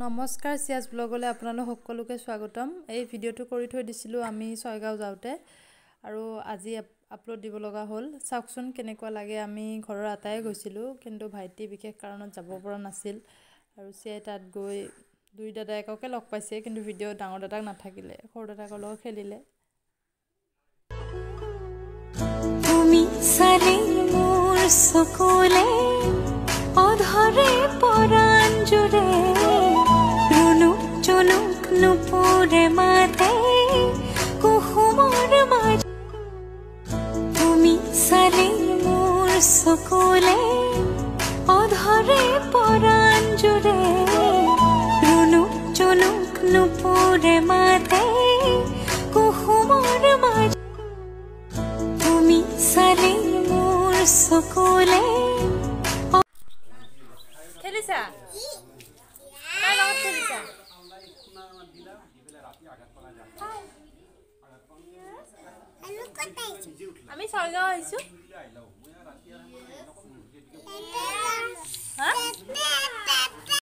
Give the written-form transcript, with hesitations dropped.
নমস্কাৰ চিয়াজ ব্লগলৈ আপোনালোক সকলোকে স্বাগতম। এই ভিডিঅ'টো কৰি থৈ দিছিলোঁ আমি ছয়গাঁও যাওঁতে আৰু আজি আপলোড দিব লগা হ'ল। চাওকচোন কেনেকুৱা লাগে। আমি ঘৰৰ আটায়ে গৈছিলোঁ কিন্তু ভাইটি বিশেষ কাৰণত যাব পৰা নাছিল আৰু চিয়াই তাত গৈ দুই দাদায়েককে লগ পাইছে কিন্তু ভিডিঅ' ডাঙৰ দাদাক নাথাকিলে, সৰু দাদাকৰ লগত খেলিলে। তুমি চালে মোৰ চকুলে অধৰে পৰাণ জুৰে নুপুৰে মাতে কুহুমৰ মাজ তুমি চালে মোৰ চকুলে অধৰে পৰাণ জুৰে নুপুৰে মাতে কুহুমৰ মাজ তুমি চালে মোৰ চকুলে খেলিছা কাৰ লগত খেলিছা? আমি ছয়গাঁও আহিছোঁ।